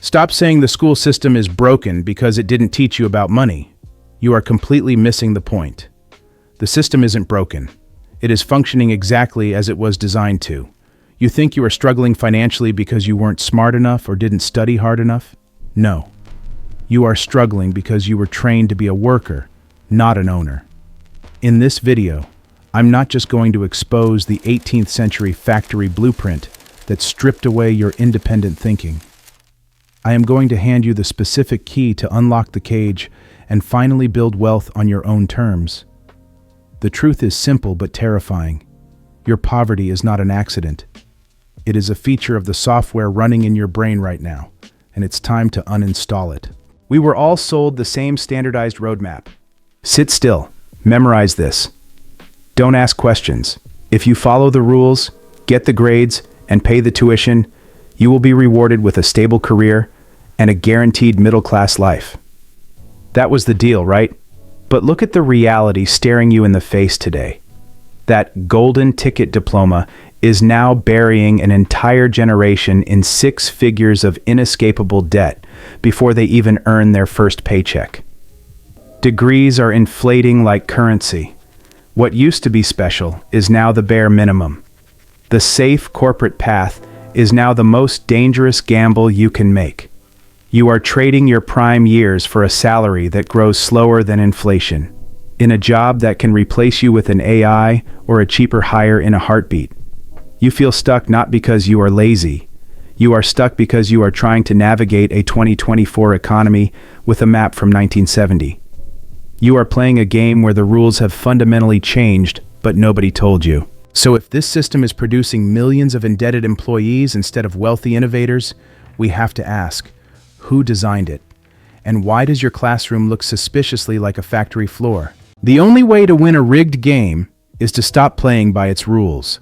Stop saying the school system is broken because it didn't teach you about money. You are completely missing the point. The system isn't broken. It is functioning exactly as it was designed to. You think you are struggling financially because you weren't smart enough or didn't study hard enough? No. You are struggling because you were trained to be a worker, not an owner. In this video, I'm not just going to expose the 18th century factory blueprint that stripped away your independent thinking. I am going to hand you the specific key to unlock the cage and finally build wealth on your own terms. The truth is simple but terrifying. Your poverty is not an accident. It is a feature of the software running in your brain right now, and it's time to uninstall it. We were all sold the same standardized roadmap. Sit still. Memorize this. Don't ask questions. If you follow the rules, get the grades, and pay the tuition, you will be rewarded with a stable career and a guaranteed middle-class life. That was the deal, right? But look at the reality staring you in the face today. That golden ticket diploma is now burying an entire generation in 6 figures of inescapable debt before they even earn their first paycheck. Degrees are inflating like currency. What used to be special is now the bare minimum. The safe corporate path is now the most dangerous gamble you can make. You are trading your prime years for a salary that grows slower than inflation, in a job that can replace you with an AI or a cheaper hire in a heartbeat. You feel stuck not because you are lazy. You are stuck because you are trying to navigate a 2024 economy with a map from 1970. You are playing a game where the rules have fundamentally changed, but nobody told you. So if this system is producing millions of indebted employees instead of wealthy innovators, we have to ask, who designed it? And why does your classroom look suspiciously like a factory floor? The only way to win a rigged game is to stop playing by its rules.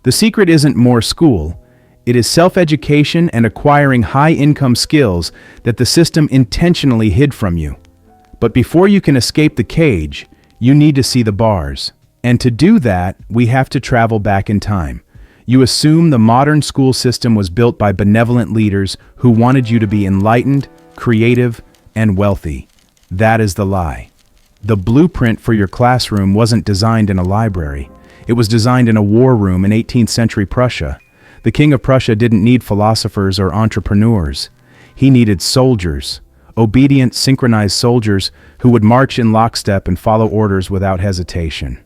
The secret isn't more school. It is self-education and acquiring high-income skills that the system intentionally hid from you. But before you can escape the cage, you need to see the bars. And to do that, we have to travel back in time. You assume the modern school system was built by benevolent leaders who wanted you to be enlightened, creative, and wealthy. That is the lie. The blueprint for your classroom wasn't designed in a library. It was designed in a war room in 18th century Prussia. The King of Prussia didn't need philosophers or entrepreneurs. He needed soldiers, obedient, synchronized soldiers who would march in lockstep and follow orders without hesitation.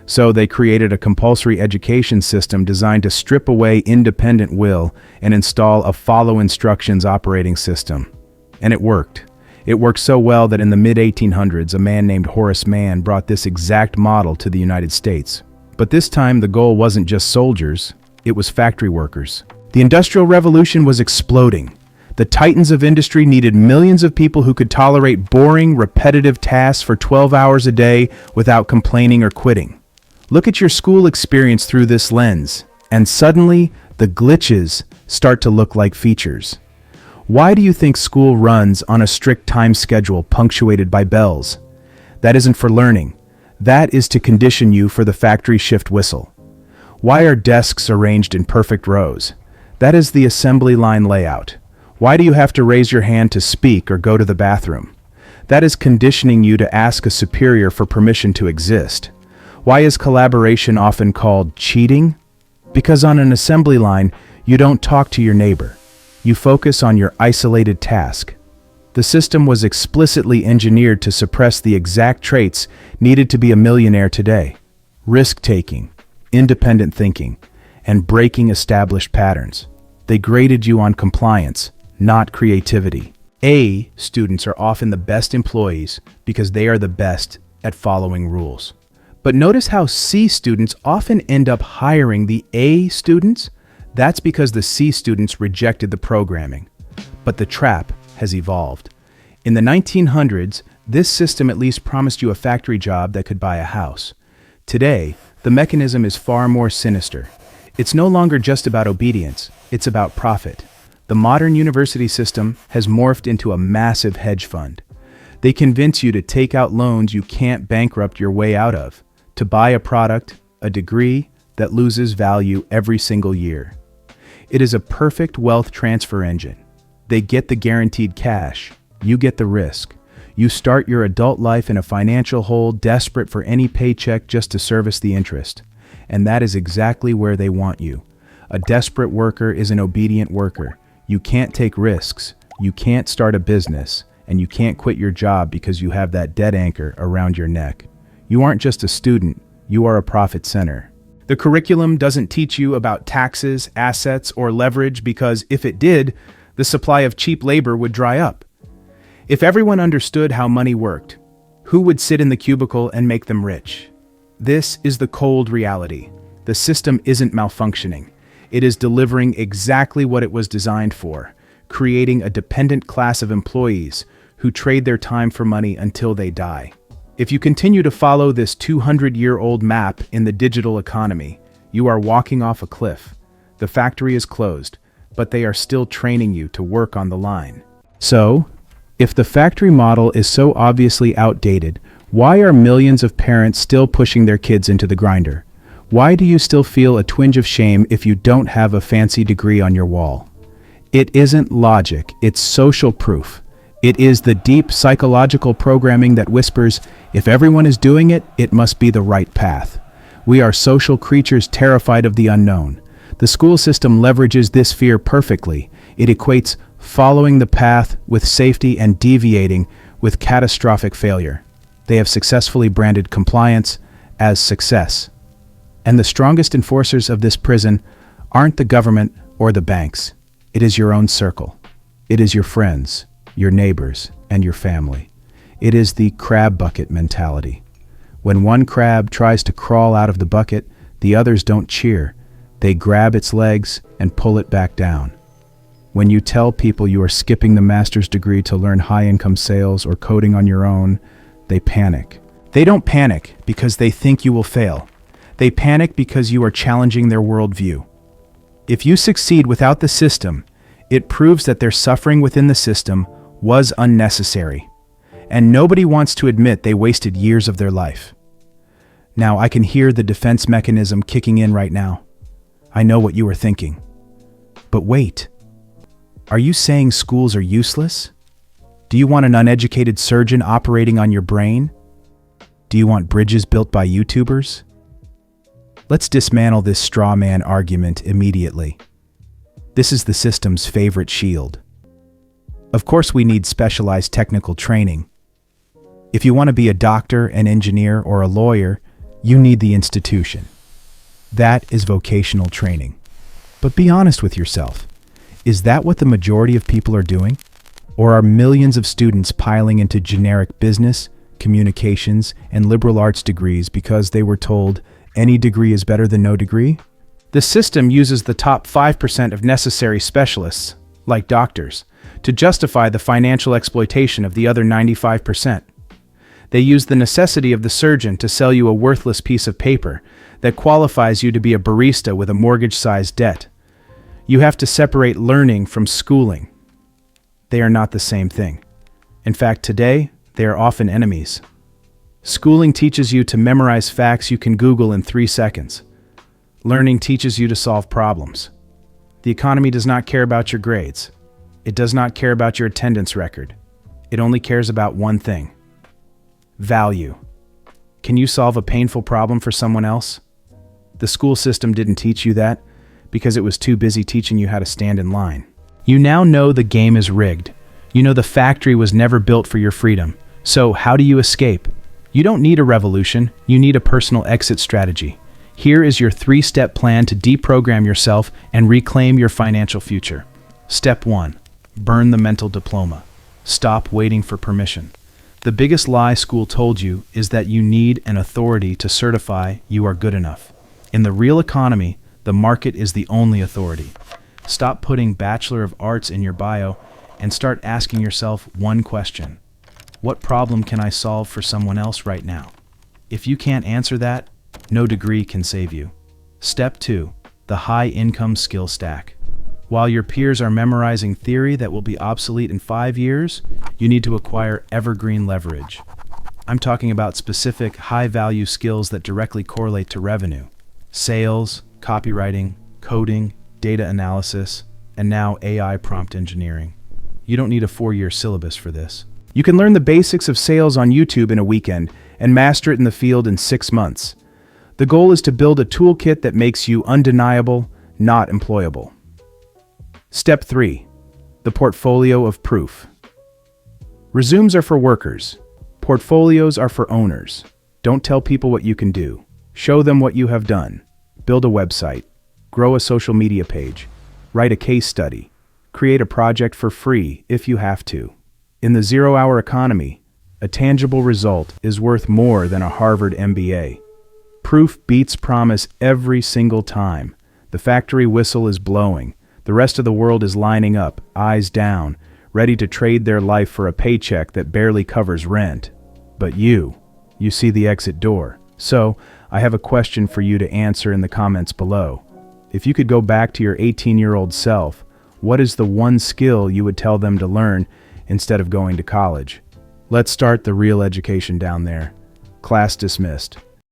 So they created a compulsory education system designed to strip away independent will and install a follow instructions operating system. And it worked. It worked so well that in the mid-1800s, a man named Horace Mann brought this exact model to the United States. But this time, the goal wasn't just soldiers, it was factory workers. The Industrial Revolution was exploding. The titans of industry needed millions of people who could tolerate boring, repetitive tasks for 12 hours a day without complaining or quitting. Look at your school experience through this lens, and suddenly, the glitches start to look like features. Why do you think school runs on a strict time schedule punctuated by bells? That isn't for learning. That is to condition you for the factory shift whistle. Why are desks arranged in perfect rows? That is the assembly line layout. Why do you have to raise your hand to speak or go to the bathroom? That is conditioning you to ask a superior for permission to exist. Why is collaboration often called cheating? Because on an assembly line, you don't talk to your neighbor. You focus on your isolated task. The system was explicitly engineered to suppress the exact traits needed to be a millionaire today: risk-taking, independent thinking, and breaking established patterns. They graded you on compliance, not creativity. A students are often the best employees because they are the best at following rules. But notice how C students often end up hiring the A students? That's because the C students rejected the programming. But the trap has evolved. In the 1900s, this system at least promised you a factory job that could buy a house. Today, the mechanism is far more sinister. It's no longer just about obedience, it's about profit. The modern university system has morphed into a massive hedge fund. They convince you to take out loans you can't bankrupt your way out of, to buy a product, a degree, that loses value every single year. It is a perfect wealth transfer engine. They get the guaranteed cash. You get the risk. You start your adult life in a financial hole, desperate for any paycheck just to service the interest. And that is exactly where they want you. A desperate worker is an obedient worker. You can't take risks. You can't start a business. And you can't quit your job because you have that dead anchor around your neck. You aren't just a student. You are a profit center. The curriculum doesn't teach you about taxes, assets, or leverage because if it did, the supply of cheap labor would dry up. If everyone understood how money worked, who would sit in the cubicle and make them rich? This is the cold reality. The system isn't malfunctioning. It is delivering exactly what it was designed for, creating a dependent class of employees who trade their time for money until they die. If you continue to follow this 200-year-old map in the digital economy, you are walking off a cliff. The factory is closed, but they are still training you to work on the line. So, if the factory model is so obviously outdated, why are millions of parents still pushing their kids into the grinder? Why do you still feel a twinge of shame if you don't have a fancy degree on your wall? It isn't logic, it's social proof. It is the deep psychological programming that whispers, if everyone is doing it, it must be the right path. We are social creatures terrified of the unknown. The school system leverages this fear perfectly. It equates following the path with safety and deviating with catastrophic failure. They have successfully branded compliance as success. And the strongest enforcers of this prison aren't the government or the banks. It is your own circle. It is your friends, your neighbors, and your family. It is the crab bucket mentality. When one crab tries to crawl out of the bucket, the others don't cheer. They grab its legs and pull it back down. When you tell people you are skipping the master's degree to learn high-income sales or coding on your own, they panic. They don't panic because they think you will fail. They panic because you are challenging their worldview. If you succeed without the system, it proves that their suffering within the system was unnecessary. And nobody wants to admit they wasted years of their life. Now, I can hear the defense mechanism kicking in right now. I know what you are thinking. But wait. Are you saying schools are useless? Do you want an uneducated surgeon operating on your brain? Do you want bridges built by YouTubers? Let's dismantle this straw man argument immediately. This is the system's favorite shield. Of course, we need specialized technical training. If you want to be a doctor, an engineer, or a lawyer, you need the institution. That is vocational training. But be honest with yourself. Is that what the majority of people are doing? Or are millions of students piling into generic business, communications, and liberal arts degrees because they were told any degree is better than no degree? The system uses the top 5% of necessary specialists, like doctors, to justify the financial exploitation of the other 95%. They use the necessity of the surgeon to sell you a worthless piece of paper that qualifies you to be a barista with a mortgage-sized debt. You have to separate learning from schooling. They are not the same thing. In fact, today, they are often enemies. Schooling teaches you to memorize facts you can Google in 3 seconds. Learning teaches you to solve problems. The economy does not care about your grades. It does not care about your attendance record. It only cares about one thing: value. Can you solve a painful problem for someone else? The school system didn't teach you that because it was too busy teaching you how to stand in line. You now know the game is rigged. You know the factory was never built for your freedom. So how do you escape? You don't need a revolution. You need a personal exit strategy. Here is your 3-step plan to deprogram yourself and reclaim your financial future. Step 1. Burn the mental diploma. Stop waiting for permission. The biggest lie school told you is that you need an authority to certify you are good enough. In the real economy, the market is the only authority. Stop putting Bachelor of Arts in your bio and start asking yourself one question. What problem can I solve for someone else right now? If you can't answer that, no degree can save you. Step 2. The high-income skill stack. While your peers are memorizing theory that will be obsolete in 5 years, you need to acquire evergreen leverage. I'm talking about specific high-value skills that directly correlate to revenue. Sales, copywriting, coding, data analysis, and now AI prompt engineering. You don't need a 4-year syllabus for this. You can learn the basics of sales on YouTube in a weekend and master it in the field in 6 months. The goal is to build a toolkit that makes you undeniable, not employable. Step 3. The portfolio of proof. Resumes are for workers. Portfolios are for owners. Don't tell people what you can do. Show them what you have done. Build a website. Grow a social media page. Write a case study. Create a project for free if you have to. In the 0-hour economy, a tangible result is worth more than a Harvard MBA. Proof beats promise every single time. The factory whistle is blowing. The rest of the world is lining up, eyes down, ready to trade their life for a paycheck that barely covers rent. But you see the exit door. So, I have a question for you to answer in the comments below. If you could go back to your 18-year-old self, what is the one skill you would tell them to learn instead of going to college? Let's start the real education down there. Class dismissed.